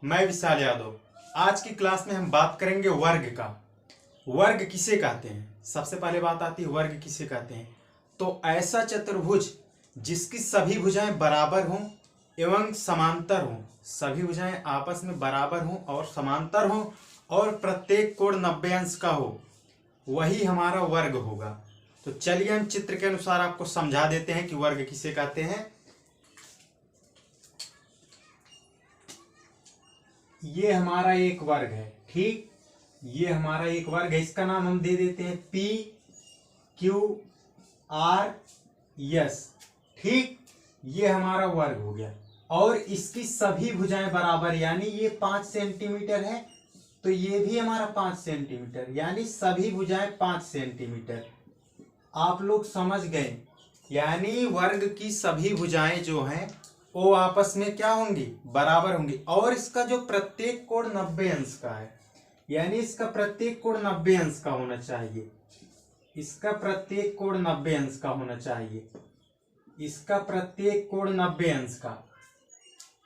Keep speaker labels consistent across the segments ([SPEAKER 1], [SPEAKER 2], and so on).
[SPEAKER 1] मैं विशाल यादव। आज की क्लास में हम बात करेंगे वर्ग का। वर्ग किसे कहते हैं? सबसे पहले बात आती है वर्ग किसे कहते हैं। तो ऐसा चतुर्भुज जिसकी सभी भुजाएं बराबर हों एवं समांतर हों, सभी भुजाएं आपस में बराबर हों और समांतर हों और प्रत्येक कोण 90 अंश का हो, वही हमारा वर्ग होगा। तो चलिए हम चित्र के अनुसार आपको समझा देते हैं कि वर्ग किसे कहते हैं। ये हमारा एक वर्ग है, ठीक। ये हमारा एक वर्ग है, इसका नाम हम दे देते हैं पी क्यू आर एस, ठीक। ये हमारा वर्ग हो गया और इसकी सभी भुजाएं बराबर, यानी ये 5 सेंटीमीटर है तो ये भी हमारा 5 सेंटीमीटर, यानी सभी भुजाएं 5 सेंटीमीटर। आप लोग समझ गए, यानी वर्ग की सभी भुजाएं जो हैं वो आपस में क्या होंगी? बराबर होंगी। और इसका जो प्रत्येक कोण 90 अंश का है, यानी इसका प्रत्येक कोण 90 अंश का होना चाहिए। इसका प्रत्येक कोण 90 अंश का होना चाहिए। इसका प्रत्येक कोण 90 अंश का,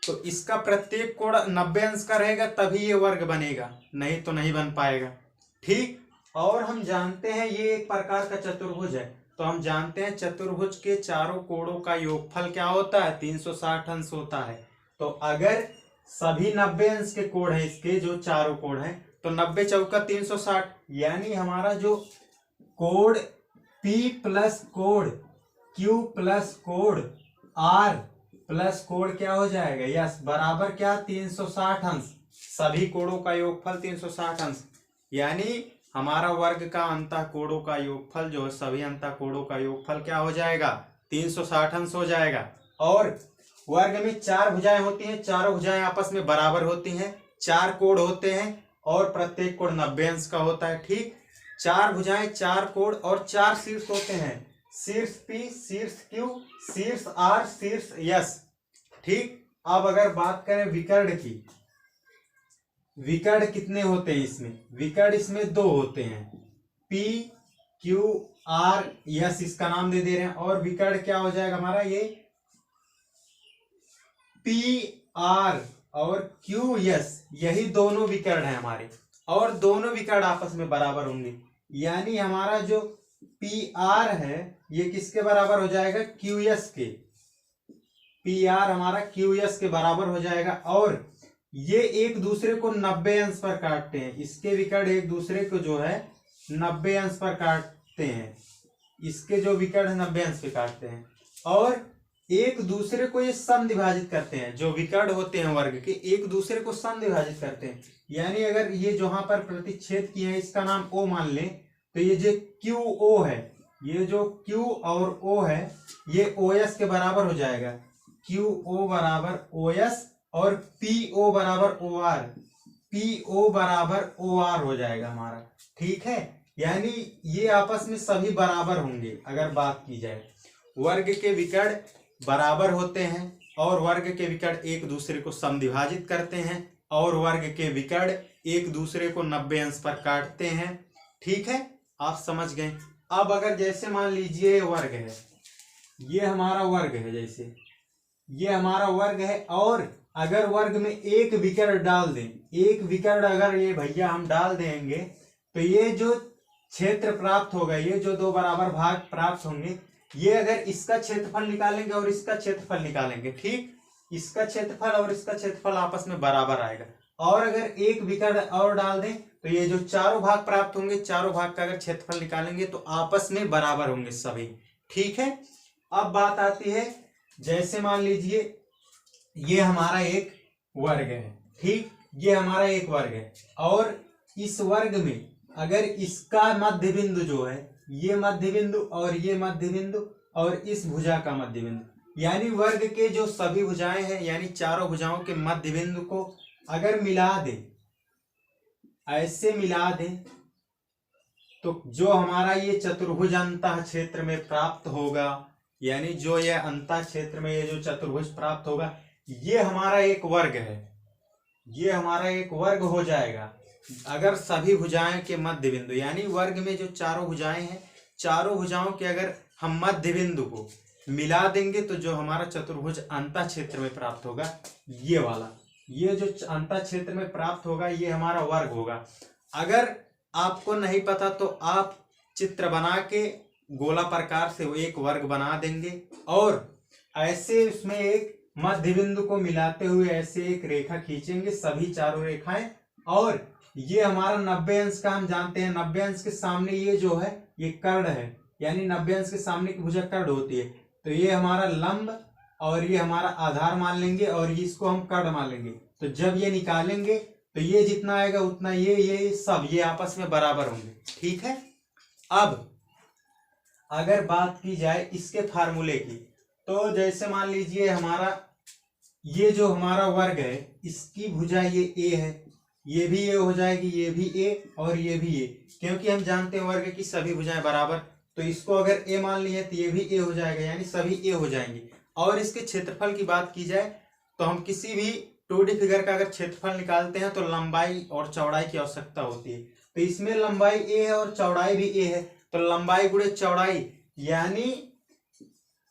[SPEAKER 1] तो इसका प्रत्येक कोण 90 अंश का रहेगा तभी ये वर्ग बनेगा, नहीं तो नहीं बन पाएगा, ठीक। और हम जानते हैं ये एक प्रकार का चतुर्भुज है, तो हम जानते हैं चतुर्भुज के चारों कोणों का योगफल क्या होता है? 360 अंश होता है। तो अगर सभी 90 अंश के कोण हैं, इसके जो चारों कोण हैं, तो 90 चौका 360, यानी हमारा जो कोण P प्लस कोण Q प्लस कोण R प्लस कोण क्या हो जाएगा? यस, बराबर क्या? 360 अंश। सभी कोणों का योगफल 360 अंश, यानी हमारा वर्ग का अंतः कोणों का योगफल जो है, सभी अंतः कोणों का योगफल क्या हो जाएगा? 360 अंश हो जाएगा। और वर्ग में 4 भुजाएं होती हैं, चारों भुजाएं आपस में बराबर होती हैं, 4 कोण होते हैं और प्रत्येक कोण 90 अंश का होता है, ठीक। 4 भुजाएं, 4 कोण और 4 शीर्ष होते हैं, शीर्ष P, शीर्ष Q, शीर्ष R, शीर्ष S, ठीक। अब अगर बात करें विकर्ण की, विकर्ण कितने होते हैं इसमें? विकर्ण इसमें 2 होते हैं, P Q R S, इसका नाम दे रहे हैं। और विकर्ण क्या हो जाएगा हमारा? ये P R और Q S, यही दोनों विकर्ण है हमारे, और दोनों विकर्ण आपस में बराबर होंगे, यानी हमारा जो P R है ये किसके बराबर हो जाएगा? Q S के। P R हमारा Q S के बराबर हो जाएगा। और ये एक दूसरे को 90 अंश पर काटते हैं, इसके विकर्ण एक दूसरे को जो है 90 अंश पर काटते हैं, इसके जो विकर्ण 90 अंश पे काटते हैं, और एक दूसरे को ये समद्विभाजित करते हैं। जो विकर्ण होते हैं वर्ग के एक दूसरे को समद्विभाजित करते हैं, यानी अगर ये जहां पर प्रतिच्छेद किए हैं इसका नाम O मान लें, तो ये जो QO है, ये जो Q और O है ये OS के बराबर हो जाएगा। QO बराबर OS और PO बराबर OR, PO बराबर OR हो जाएगा हमारा, ठीक है। यानी ये आपस में सभी बराबर होंगे। अगर बात की जाए, वर्ग के विकर्ण बराबर होते हैं और वर्ग के विकर्ण एक दूसरे को समद्विभाजित करते हैं और वर्ग के विकर्ण एक दूसरे को 90 अंश पर काटते हैं, ठीक है। आप समझ गए। अब अगर जैसे मान लीजिए वर्ग है, ये हमारा वर्ग है, जैसे ये हमारा वर्ग है, और अगर वर्ग में एक विकर्ण डाल दें, एक विकर्ण अगर ये भैया हम डाल देंगे, तो ये जो क्षेत्र प्राप्त होगा, ये जो 2 बराबर भाग प्राप्त होंगे, ये अगर इसका क्षेत्रफल निकालेंगे और इसका क्षेत्रफल निकालेंगे, ठीक, इसका क्षेत्रफल और इसका क्षेत्रफल आपस में बराबर आएगा। और अगर एक विकर्ण और डाल दें तो ये जो चारों भाग प्राप्त होंगे, चारों भाग का अगर क्षेत्रफल निकालेंगे तो आपस में बराबर होंगे सभी, ठीक है। अब बात आती है, जैसे मान लीजिए ये हमारा एक वर्ग है, ठीक, ये हमारा एक वर्ग है, और इस वर्ग में अगर इसका मध्य बिंदु जो है, ये मध्य बिंदु और ये मध्य बिंदु और इस भुजा का मध्य बिंदु, यानी वर्ग के जो सभी भुजाएं हैं, यानी चारों भुजाओं के मध्य बिंदु को अगर मिला दे, ऐसे मिला दे, तो जो हमारा ये चतुर्भुज अंतः क्षेत्र में प्राप्त होगा, यानी जो ये अंतः क्षेत्र में ये जो चतुर्भुज प्राप्त होगा, ये हमारा एक वर्ग है, ये हमारा एक वर्ग हो जाएगा अगर सभी भुजाएं के मध्य बिंदु, यानी वर्ग में जो चारों भुजाएं हैं, चारों भुजाओं के अगर हम मध्य बिंदु को मिला देंगे तो जो हमारा चतुर्भुज अंतः क्षेत्र में प्राप्त होगा, ये वाला, ये जो अंतः क्षेत्र में प्राप्त होगा ये हमारा वर्ग होगा। अगर आपको नहीं पता तो आप चित्र बना के गोला प्रकार से एक वर्ग बना देंगे और ऐसे उसमें एक मध्य बिंदु को मिलाते हुए ऐसे एक रेखा खींचेंगे, सभी चारों रेखाएं, और ये हमारा 90 अंश का हम जानते हैं, 90 अंश के सामने ये जो है ये कर्ण है, यानी 90 अंश के सामने की भुजा कर्ण होती है। तो ये हमारा लंब और ये हमारा आधार मान लेंगे और इसको हम कर्ण मान लेंगे। तो जब ये निकालेंगे तो ये जितना आएगा उतना ये सब ये आपस में बराबर होंगे। ठीक है। अब अगर बात की जाए इसके फार्मूले की, तो जैसे मान लीजिए हमारा ये जो हमारा वर्ग है इसकी भुजा ये ए है, ये भी ए हो जाएगी, ये भी ए और ये भी ए, क्योंकि हम जानते हैं वर्ग की सभी भुजाएं बराबर। तो इसको अगर ए मान लिए तो ये भी ए हो जाएगा, यानी सभी ए हो जाएंगे। और इसके क्षेत्रफल की बात की जाए तो हम किसी भी 2D फिगर का अगर क्षेत्रफल निकालते हैं तो लंबाई और चौड़ाई की आवश्यकता होती है। तो इसमें लंबाई ए है और चौड़ाई भी ए है, तो लंबाई गुणे चौड़ाई यानी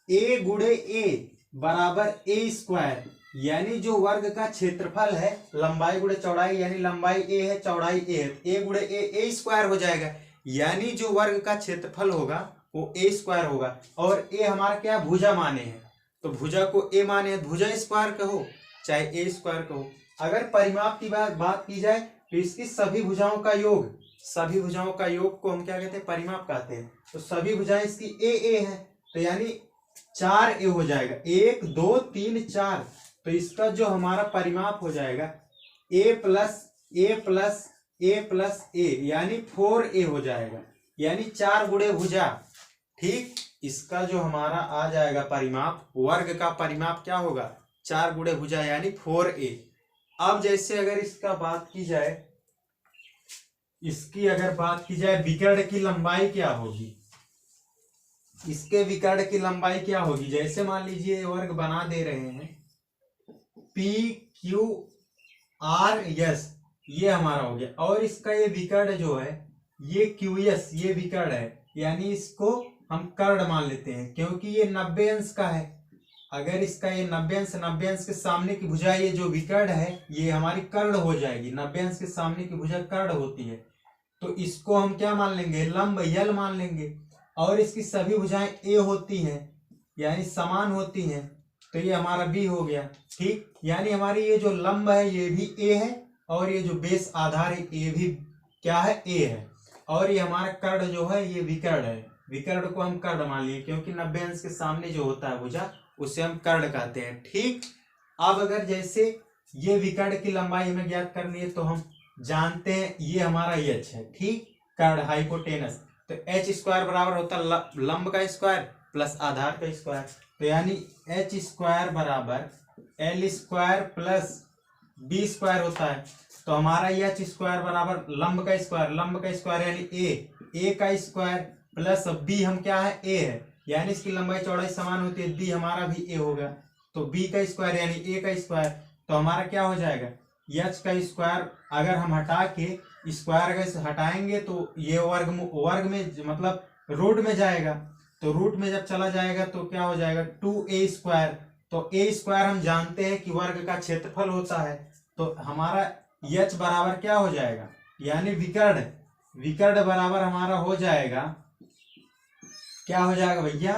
[SPEAKER 1] ए गुणे ए बराबर ए स्क्वायर, यानी जो वर्ग का क्षेत्रफल है लंबाई गुणे चौड़ाई, यानी लंबाई ए है चौड़ाई ए है, ए गुणे ए स्क्वायर हो जाएगा, यानी जो वर्ग का क्षेत्रफल होगा वो ए स्क्वायर होगा। और ए हमारा क्या भुजा माने हैं, तो भुजा को ए माने हैं, भुजा स्क्वायर कहो चाहे ए स्क्वायर कहो। अगर परिमाप की बात की जाए तो इसकी सभी भुजाओं का योग, सभी भुजाओं का योग को हम क्या कहते हैं, परिमाप कहते हैं। तो सभी भुजाएं इसकी ए है, तो यानी 4 ए हो जाएगा, 1 2 3 4। तो इसका जो हमारा परिमाप हो जाएगा ए प्लस ए प्लस ए प्लस ए, यानी 4a हो जाएगा, यानी 4 गुणे भुजा। ठीक, इसका जो हमारा आ जाएगा परिमाप, वर्ग का परिमाप क्या होगा, 4 गुणे भुजा यानी 4a। अब जैसे अगर इसका बात की जाए, इसकी अगर बात की जाए विकर्ण की लंबाई क्या होगी, इसके विकर्ण की लंबाई क्या होगी, जैसे मान लीजिए वर्ग बना दे रहे हैं पी क्यू आर एस, ये हमारा हो गया, और इसका ये विकर्ण जो है ये क्यू एस, ये विकर्ण है, यानी इसको हम कर्ण मान लेते हैं क्योंकि ये 90 अंश का है। अगर इसका ये 90 अंश के सामने की भुजा ये जो विकर्ण है ये हमारी कर्ण हो जाएगी, 90 अंश के सामने की भुजा कर्ण होती है, तो इसको हम क्या मान लेंगे, लंब यल मान लेंगे। और इसकी सभी भुजाएं ए होती हैं यानी समान होती हैं, तो ये हमारा बी हो गया। ठीक, यानी हमारी ये जो लंब है ये भी ए है और ये जो बेस आधार है ये भी क्या है, ए है, और ये हमारा कर्ण जो है ये विकर्ण है, विकर्ण को हम कर्ण मान लिए क्योंकि 90 अंश के सामने जो होता है भुजा उसे हम कर्ण कहते हैं। ठीक, अब अगर जैसे ये विकर्ण की लंबाई हमें ज्ञात करनी है तो हम जानते हैं ये हमारा एच है। ठीक, कर्ण हाइपोटेनस, तो एच स्क्वायर बराबर होता है लंब का स्क्वायर प्लस आधार का स्क्वायर, तो यानी एच स्क्वायर बराबर L square plus B square होता है। तो हमारा एच स्क्वायर बराबर लंब का स्क्वायर यानी ए का स्क्वायर प्लस बी हम क्या है, ए है, यानी इसकी लंबाई चौड़ाई समान होती है, बी हमारा भी ए होगा, तो बी का स्क्वायर यानी ए का स्क्वायर। तो हमारा क्या हो जाएगा, एच का स्क्वायर अगर हम हटा के स्क्वायर अगर हटाएंगे तो ये वर्ग में मतलब रूट में जाएगा, तो रूट में जब चला जाएगा तो क्या हो जाएगा 2a स्क्वायर। तो a स्क्वायर हम जानते हैं कि वर्ग का क्षेत्रफल होता है, तो हमारा h बराबर क्या हो जाएगा, यानी विकर्ण बराबर हमारा हो जाएगा, क्या हो जाएगा भैया,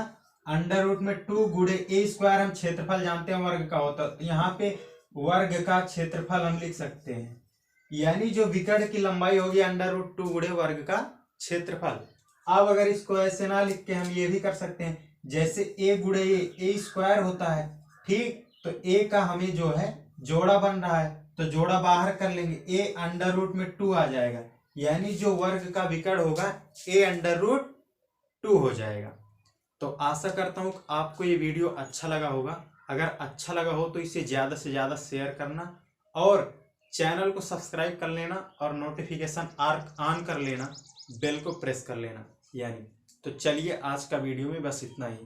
[SPEAKER 1] अंडर रूट में 2 गुणे a स्क्वायर, हम क्षेत्रफल जानते हैं वर्ग का होता है, यहाँ पे वर्ग का क्षेत्रफल हम लिख सकते हैं, यानी जो विकर्ण की लंबाई होगी अंडर रूट 2 गुणे वर्ग का क्षेत्रफल। अब अगर इसको ऐसे ना लिख के हम ये भी कर सकते हैं, जैसे a गुणे ए स्क्वायर होता है। ठीक, तो a का हमें जो है जोड़ा बन रहा है, तो जोड़ा बाहर कर लेंगे, a अंडर रूट में 2 आ जाएगा, यानी जो वर्ग का विकर्ण होगा a अंडर रूट 2 हो जाएगा। तो आशा करता हूँ आपको ये वीडियो अच्छा लगा होगा, अगर अच्छा लगा हो तो इसे ज़्यादा से ज़्यादा शेयर करना और चैनल को सब्सक्राइब कर लेना और नोटिफिकेशन ऑन कर लेना, बेल को प्रेस कर लेना यानी। तो चलिए आज का वीडियो में बस इतना ही।